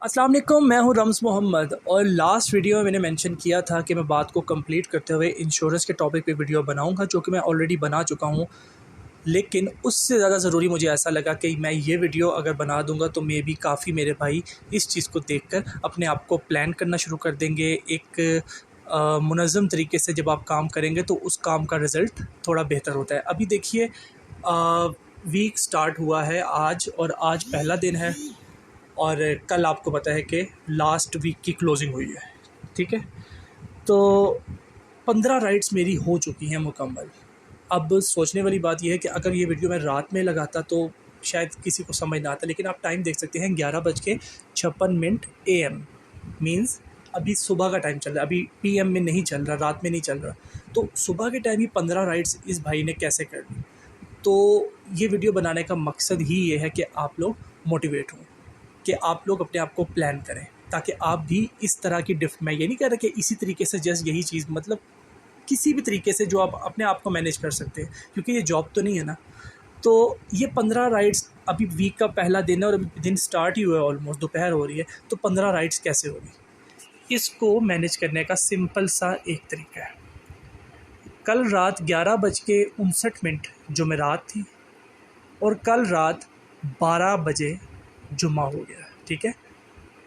अस्सलाम वालेकुम, मैं हूं रम्ज़ मोहम्मद। और लास्ट वीडियो में मैंने मेंशन किया था कि मैं बात को कंप्लीट करते हुए इंश्योरेंस के टॉपिक पे वीडियो बनाऊंगा, जो कि मैं ऑलरेडी बना चुका हूं। लेकिन उससे ज़्यादा ज़रूरी मुझे ऐसा लगा कि मैं ये वीडियो अगर बना दूंगा तो मे बी काफ़ी मेरे भाई इस चीज़ को देखकर अपने आप को प्लान करना शुरू कर देंगे। एक मुनज़्ज़म तरीके से जब आप काम करेंगे तो उस काम का रिज़ल्ट थोड़ा बेहतर होता है। अभी देखिए, वीक स्टार्ट हुआ है आज, और आज पहला दिन है, और कल आपको पता है कि लास्ट वीक की क्लोजिंग हुई है। ठीक है, तो 15 राइड्स मेरी हो चुकी हैं मुकम्मल। अब सोचने वाली बात यह है कि अगर ये वीडियो मैं रात में लगाता तो शायद किसी को समझ ना आता, लेकिन आप टाइम देख सकते हैं 11:56 AM, मीन्स अभी सुबह का टाइम चल रहा है, अभी PM में नहीं चल रहा, रात में नहीं चल रहा। तो सुबह के टाइम ही 15 राइड्स इस भाई ने कैसे कर ली। तो ये वीडियो बनाने का मकसद ही ये है कि आप लोग मोटिवेट हों, कि आप लोग अपने आप को प्लान करें, ताकि आप भी इस तरह की मैं ये नहीं कह रहा कि इसी तरीके से जस्ट यही चीज़, मतलब किसी भी तरीके से जो आप अपने आप को मैनेज कर सकते हैं, क्योंकि ये जॉब तो नहीं है ना। तो ये 15 राइड्स, अभी वीक का पहला दिन है और अभी दिन स्टार्ट ही हुआ है, ऑलमोस्ट दोपहर हो रही है। तो 15 राइड्स कैसे होगी, इसको मैनेज करने का सिंपल सा एक तरीका है। कल रात 11:59 जुमेरात थी, और कल रात 12 बजे जुम्मा हो गया। ठीक है,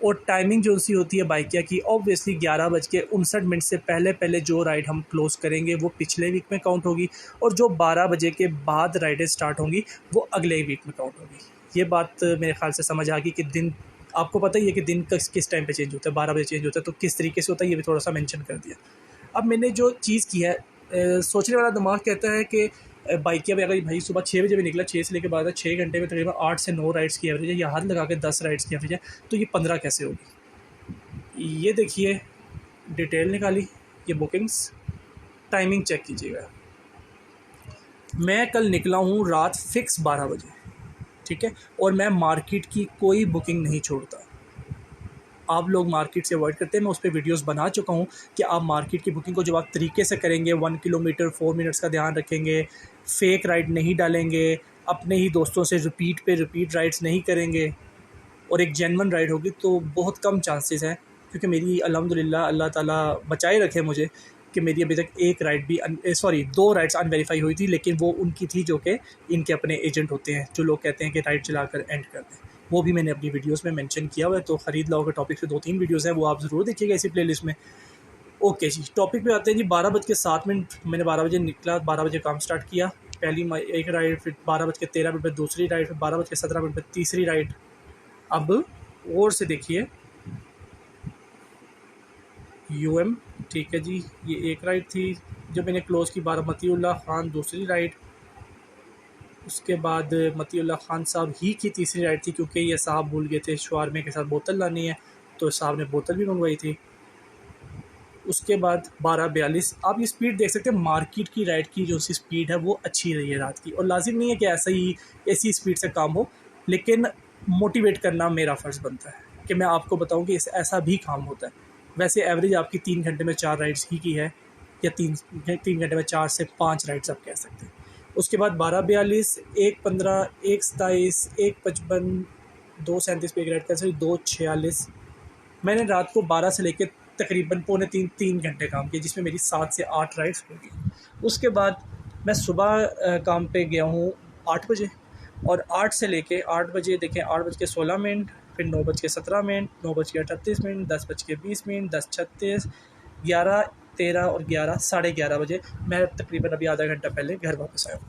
और टाइमिंग जो सी होती है बाइकिया की, ऑब्वियसली 11:59 से पहले पहले जो राइड हम क्लोज़ करेंगे वो पिछले वीक में काउंट होगी, और जो 12 बजे के बाद राइडें स्टार्ट होंगी वो अगले वीक में काउंट होगी। ये बात मेरे ख्याल से समझ आ गई कि दिन, आपको पता ही है कि दिन किस टाइम पे चेंज होता है, 12 बजे चेंज होता है, तो किस तरीके से होता है ये भी थोड़ा सा मेंशन कर दिया। अब मैंने जो चीज़ की है, सोचने वाला दिमाग कहता है कि बाइकिया में अगर भाई सुबह 6 बजे भी निकला, 6 से लेकर 12, 6 घंटे में तकरीबन 8 से 9 राइड्स की एवरेज है, या हाथ लगा के 10 राइड्स की एवरेज है, तो ये 15 कैसे होगी। ये देखिए, डिटेल निकाली, ये बुकिंग्स, टाइमिंग चेक कीजिएगा। मैं कल निकला हूँ रात फिक्स 12 बजे। ठीक है, और मैं मार्केट की कोई बुकिंग नहीं छोड़ता। आप लोग मार्केट से अवॉइड करते हैं, मैं उस पर वीडियोज़ बना चुका हूँ कि आप मार्केट की बुकिंग को जब आप तरीके से करेंगे, 1 किलोमीटर 4 मिनट्स का ध्यान रखेंगे, फेक राइड नहीं डालेंगे, अपने ही दोस्तों से रिपीट पे रिपीट राइड्स नहीं करेंगे, और एक जेन्युइन राइड होगी, तो बहुत कम चांसेस हैं। क्योंकि मेरी अल्हम्दुलिल्लाह अल्लाह ताला बचाए रखे मुझे कि मेरी अभी तक एक राइड भी 2 राइड्स अनवेरीफाई हुई थी, लेकिन वो उनकी थी जो कि इनके अपने एजेंट होते हैं, जो लोग कहते हैं कि राइड चलाकर एंड कर दें। वो भी मैंने अपनी वीडियोस में मेंशन किया हुआ है, तो ख़रीद लाओ के टॉपिक से 2-3 वीडियोस हैं, वो आप ज़रूर देखिएगा इसी प्लेलिस्ट में। ओके जी, टॉपिक पे आते हैं जी। 12:07 मैंने 12 बजे निकला, 12 बजे काम स्टार्ट किया। पहली एक राइड, फिर 12:13 पर दूसरी राइड, फिर 12:17 पर तीसरी राइड। अब और से देखिए, UM, ठीक है जी, ये एक राइड थी जब मैंने क्लोज़ की। मतीउल्लाह खान दूसरी राइड, उसके बाद मतीउल्लाह खान साहब ही की तीसरी राइड थी, क्योंकि ये साहब भूल गए थे शवारमे के साथ बोतल लानी है, तो साहब ने बोतल भी मंगवाई थी। उसके बाद 12:42, आप ये स्पीड देख सकते हैं, मार्केट की राइड की जो सी स्पीड है वो अच्छी रही है रात की। और लाजिम नहीं है कि ऐसी स्पीड से काम हो, लेकिन मोटिवेट करना मेरा फ़र्ज़ बनता है कि मैं आपको बताऊं कि ऐसा भी काम होता है। वैसे एवरेज आपकी 3 घंटे में 4 राइड्स ही की है, या 3 घंटे में 4 से 5 राइड्स आप कह सकते हैं। उसके बाद 12:42, 1:15, 1:27, 1:55, 2:37 पे एक राइड कैंसिल, 2:46। मैंने रात को 12 से लेकर तकरीबन पौने 3 घंटे काम किया, जिसमें मेरी 7 से 8 राइड्स होगी। उसके बाद मैं सुबह काम पे गया हूँ 8 बजे, और 8 से लेके 8 बजे देखें, 8:16, फिर 9:17, 9:38, 10:20, 10:36, 11:13 और 11, 11:30 बजे मैं तकरीबन अभी आधा घंटा पहले घर वापस आया हूँ।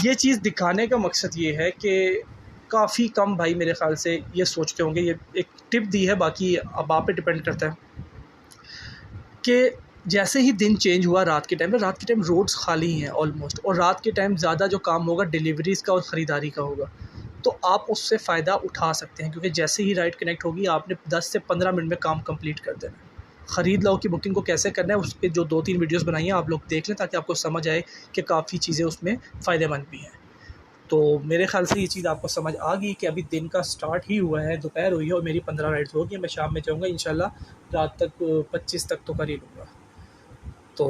ये चीज़ दिखाने का मकसद ये है कि काफ़ी कम भाई मेरे ख़्याल से ये सोचते होंगे। ये एक टिप दी है, बाकी अब आप पे डिपेंड करता है कि जैसे ही दिन चेंज हुआ रात के टाइम रोड्स खाली हैं ऑलमोस्ट, और रात के टाइम ज़्यादा जो काम होगा डिलीवरीज़ का और ख़रीदारी का होगा, तो आप उससे फ़ायदा उठा सकते हैं, क्योंकि जैसे ही राइड कनेक्ट होगी आपने 10 से 15 मिनट में काम कंप्लीट कर देना है। ख़रीद लाओ की बुकिंग को कैसे करना है, उस पर जो 2-3 वीडियोज़ बनाई हैं आप लोग देख लें, ताकि आपको समझ आए कि काफ़ी चीज़ें उसमें फ़ायदेमंद भी हैं। तो मेरे ख़्याल से ये चीज़ आपको समझ आ गई कि अभी दिन का स्टार्ट ही हुआ है, दोपहर हुई है, और मेरी 15 राइड्स होगी। मैं शाम में जाऊँगा इंशाल्लाह, रात तक 25 तक तो कर ही लूँगा। तो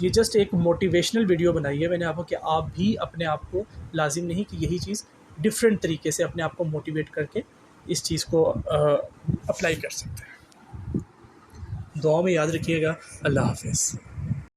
ये जस्ट एक मोटिवेशनल वीडियो बनाई है मैंने आपको, कि आप भी अपने आप को, लाजिम नहीं कि यही चीज़, डिफरेंट तरीके से अपने आप को मोटिवेट करके इस चीज़ को अप्लाई कर सकते हैं। दुआ में याद रखिएगा। अल्लाह हाफ़िज़।